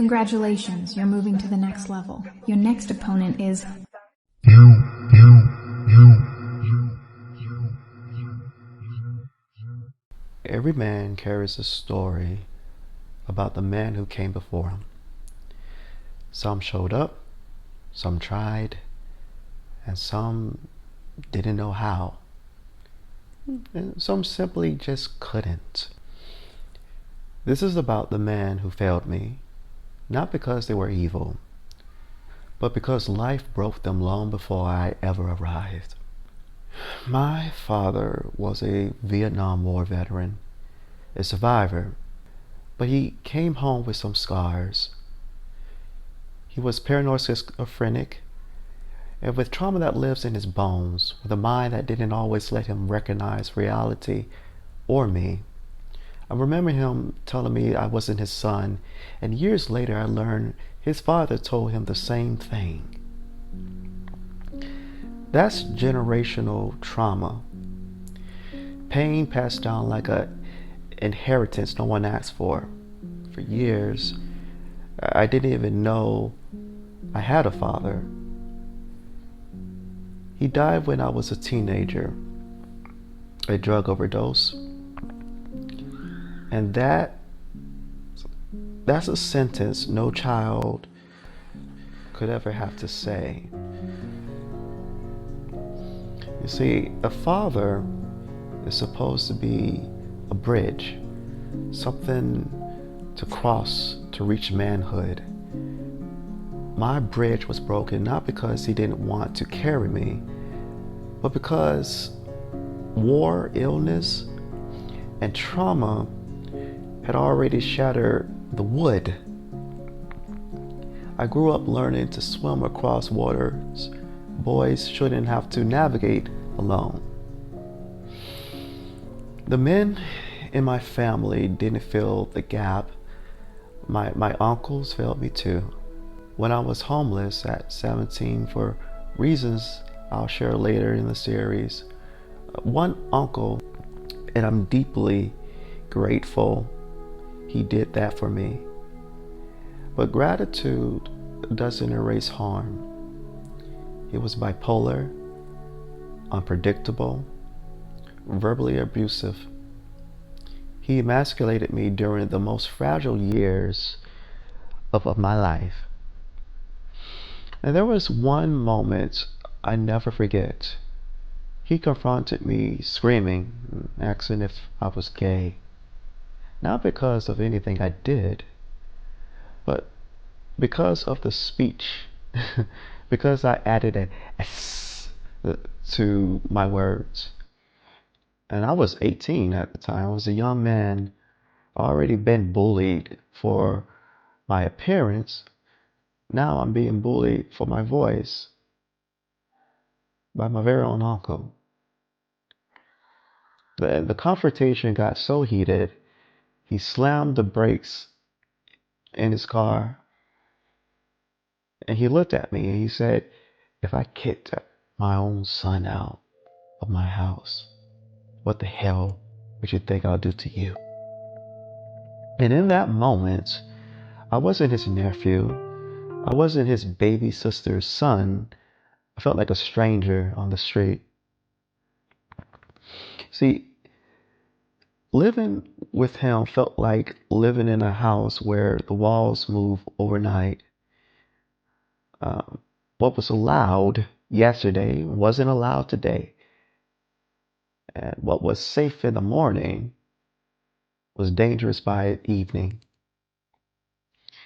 Congratulations, you're moving to the next level. Your next opponent is Every man carries a story about the man who came before him. Some showed up, some tried, and some didn't know how. And some simply just couldn't. This is about the man who failed me, not because they were evil, but because life broke them long before I ever arrived. My father was a Vietnam War veteran, a survivor, but he came home with some scars. He was paranoid schizophrenic, and with trauma that lives in his bones, with a mind that didn't always let him recognize reality or me. I remember him telling me I wasn't his son, and years later I learned his father told him the same thing. That's generational trauma. Pain passed down like an inheritance no one asked for. For years, I didn't even know I had a father. He died when I was a teenager, a drug overdose. And that's a sentence no child could ever have to say. You see, a father is supposed to be a bridge, something to cross to reach manhood. My bridge was broken not because he didn't want to carry me, but because war, illness, and trauma had already shattered the wood. I grew up learning to swim across waters boys shouldn't have to navigate alone. The men in my family didn't fill the gap. My uncles failed me too. When I was homeless at 17 for reasons I'll share later in the series, one uncle, and I'm deeply grateful he did that for me. But gratitude doesn't erase harm. He was bipolar, unpredictable, verbally abusive. He emasculated me during the most fragile years of my life. And there was one moment I never forget. He confronted me screaming, asking if I was gay. Not because of anything I did, but because of the speech. Because I added an S to my words. And I was 18 at the time. I was a young man, already been bullied for my appearance. Now I'm being bullied for my voice by my very own uncle. The confrontation got so heated, he slammed the brakes in his car and he looked at me and he said, "If I kicked my own son out of my house, what the hell would you think I'll do to you?" And in that moment, I wasn't his nephew. I wasn't his baby sister's son. I felt like a stranger on the street. See, living with him felt like living in a house where the walls move overnight. What was allowed yesterday wasn't allowed today. And what was safe in the morning was dangerous by evening.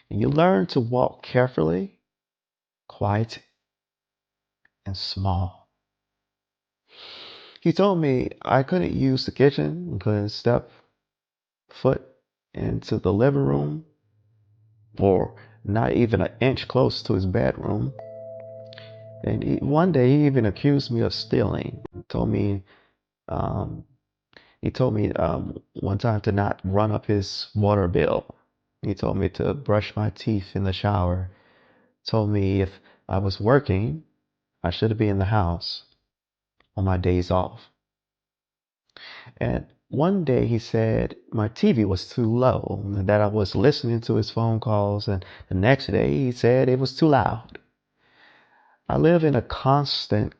And you learn to walk carefully, quiet, and small. He told me I couldn't use the kitchen, couldn't step foot into the living room, or not even an inch close to his bedroom. And one day he even accused me of stealing. Um, he told me one time to not run up his water bill. He told me to brush my teeth in the shower. Told me if I was working, I should be in the house on my days off. And One day he said my TV was too low, and that I was listening to his phone calls, and the next day he said it was too loud. I live in a constant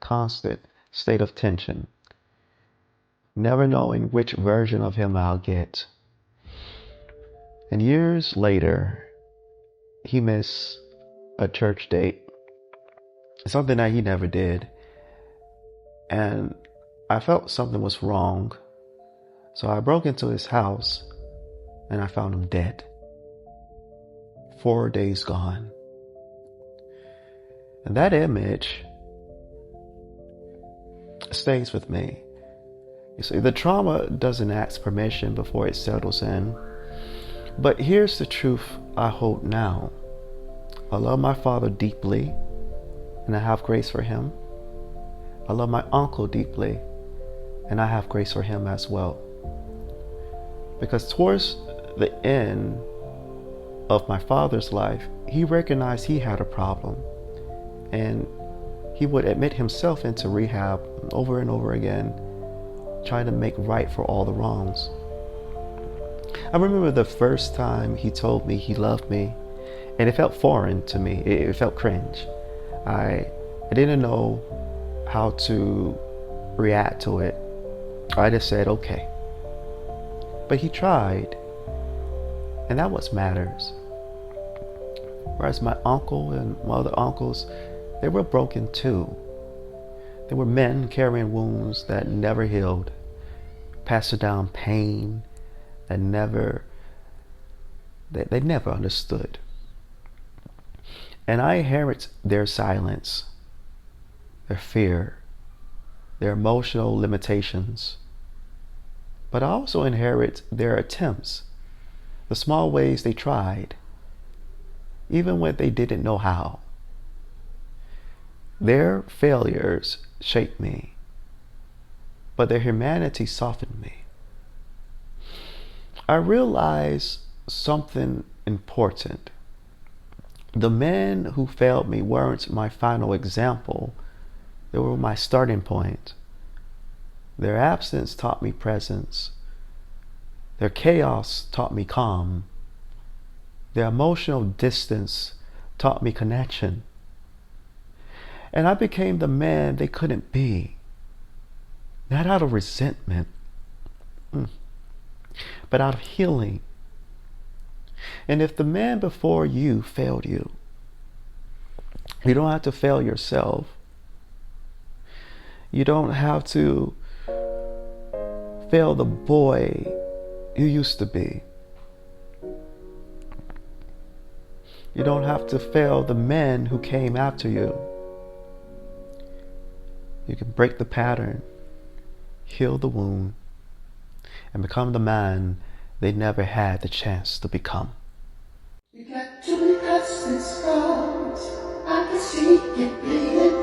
state of tension, never knowing which version of him I'll get. And years later, he missed a church date, something that he never did. And I felt something was wrong. So I broke into his house and I found him dead. 4 days gone. And that image stays with me. You see, the trauma doesn't ask permission before it settles in. But here's the truth I hold now. I love my father deeply, and I have grace for him. I love my uncle deeply, and I have grace for him as well. Because towards the end of my father's life, he recognized he had a problem, and he would admit himself into rehab over and over again, trying to make right for all the wrongs. I remember the first time he told me he loved me, and it felt foreign to me. It felt cringe. I didn't know how to react to it. I just said, okay. But he tried, and that what matters. Whereas my uncle and my other uncles, they were broken too. They were men carrying wounds that never healed, passing down pain that they never understood. And I inherit their silence, their fear, their emotional limitations. But I also inherit their attempts, the small ways they tried, even when they didn't know how. Their failures shaped me, but their humanity softened me. I realized something important. The men who failed me weren't my final example. They were my starting point. Their absence taught me presence. Their chaos taught me calm. Their emotional distance taught me connection. And I became the man they couldn't be. Not out of resentment, but out of healing. And if the man before you failed you, you don't have to fail yourself. You don't have to fail the boy you used to be. You don't have to fail the men who came after you. You can break the pattern, heal the wound, and become the man they never had the chance to become. You got to be cuts and scars. I can see it bleeding